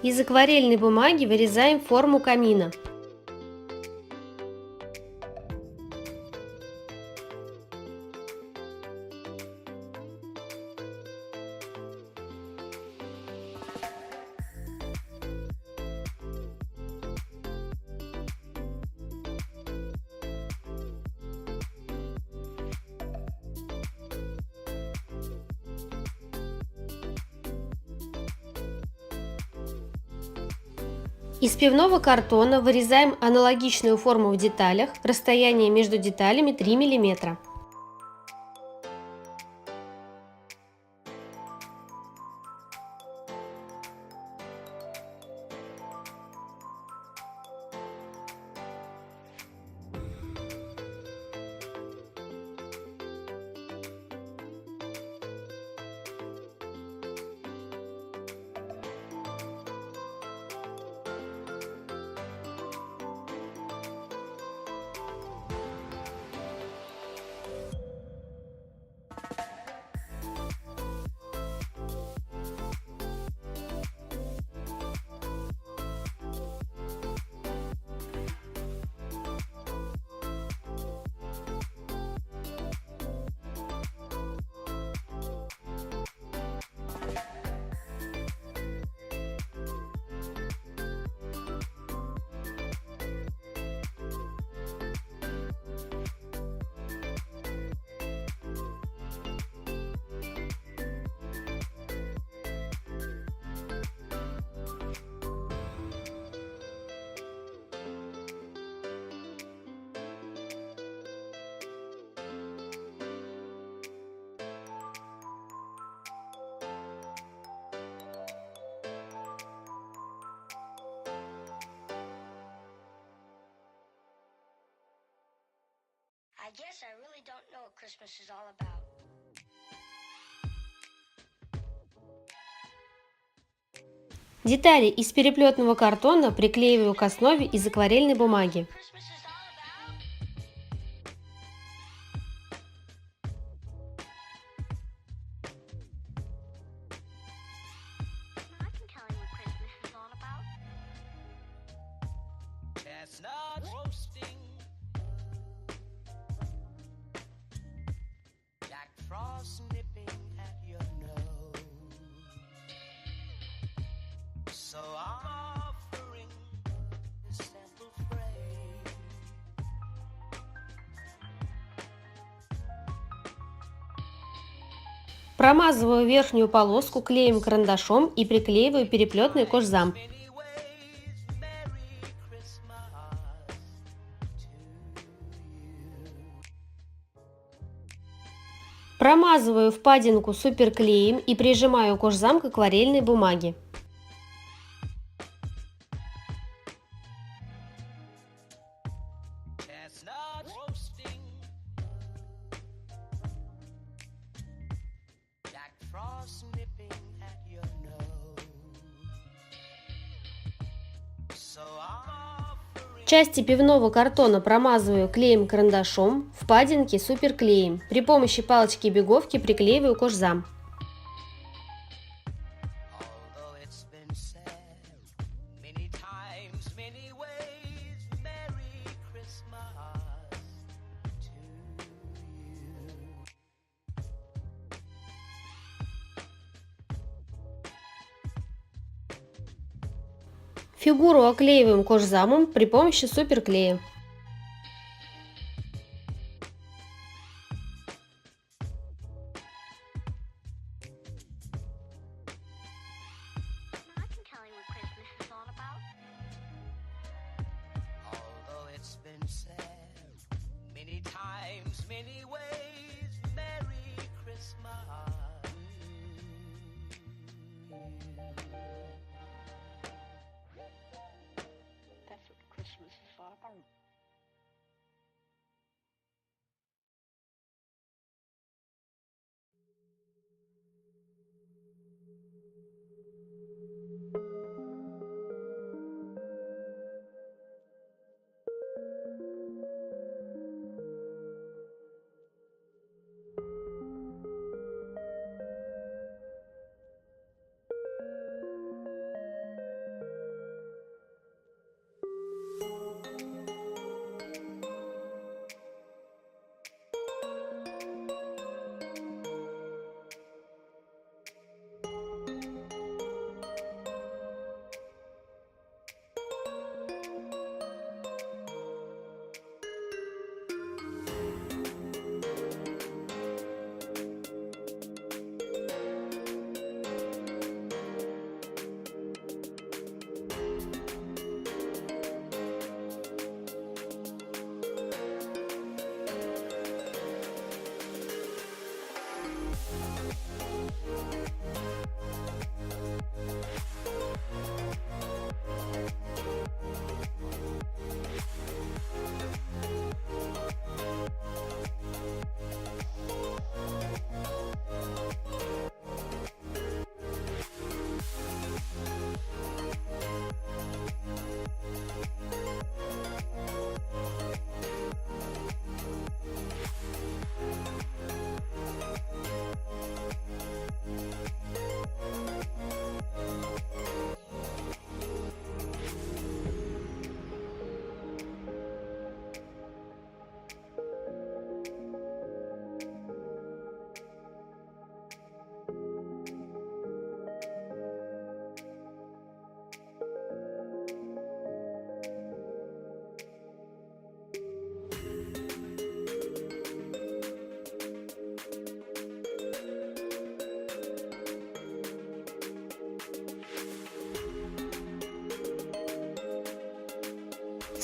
Из акварельной бумаги вырезаем форму камина. Из пивного картона вырезаем аналогичную форму в деталях, расстояние между деталями 3 мм. I guess I really don't know what Christmas is all about. Детали из переплетного картона приклеиваю к основе из акварельной бумаги. Christmas is all about. I can tell you what Christmas is all about. Chestnuts roasting, Jack Frost nipping at your nose. So I'm offering this simple phrase. Промазываю верхнюю полоску клеем карандашом и приклеиваю переплетный кожзам. Many ways, Merry Christmas to you. Промазываю впадинку суперклеем и прижимаю кожзам к акварельной бумаге. Chestnuts roasting, Jack Frost nipping at your nose. So I'm offering Части пивного картона промазываю клеем карандашом, впадинки суперклеем. При помощи палочки и беговки приклеиваю кожзам. although it's been said many times, many ways, Merry Christmas to you. Фигуру оклеиваем кожзамом при помощи суперклея. I can tell you what Christmas is all about. Although it's been said many times, many ways, Merry Christmas. That's what Christmas is all about.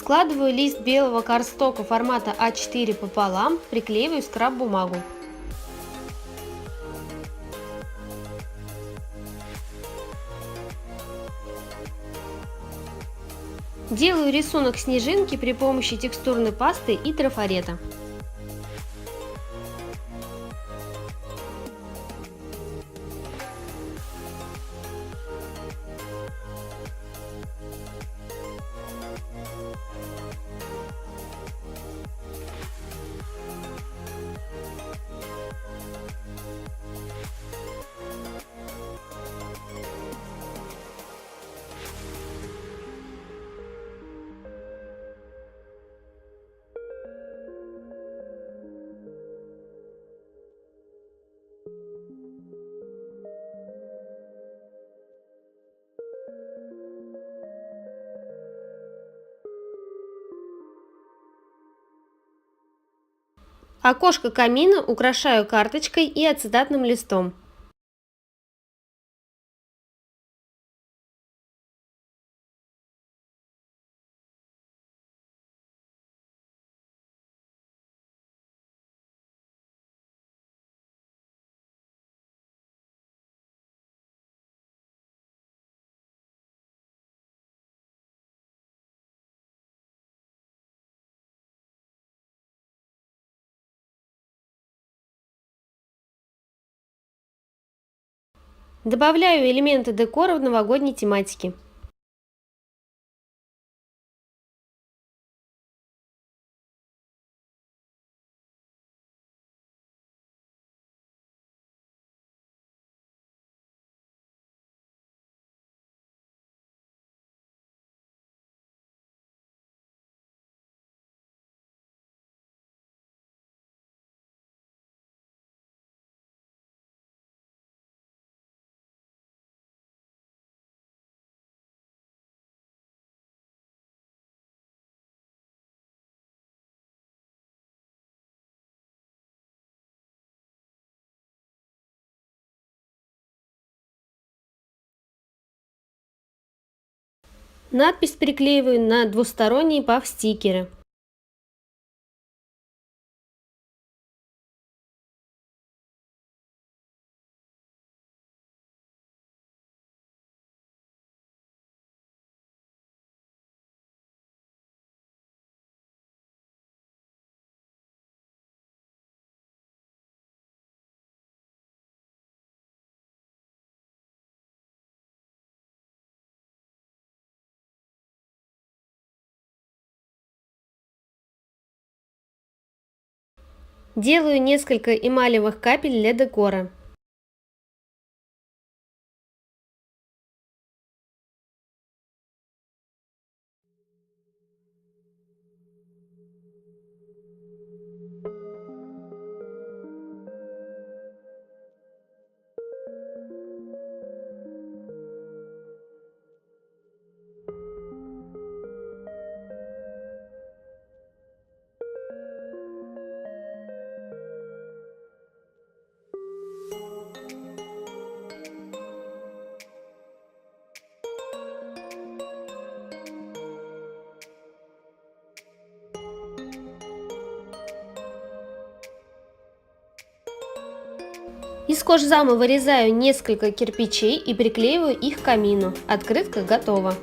Складываю лист белого карстока формата А4 пополам, приклеиваю скраб-бумагу. Делаю рисунок снежинки при помощи текстурной пасты и трафарета. Окошко камина украшаю карточкой и ацетатным листом. Добавляю элементы декора в новогодней тематике. Надпись приклеиваю на двусторонние паф-стикеры. Делаю несколько эмалевых капель для декора. Из кожзама вырезаю несколько кирпичей и приклеиваю их к камину. Открытка готова.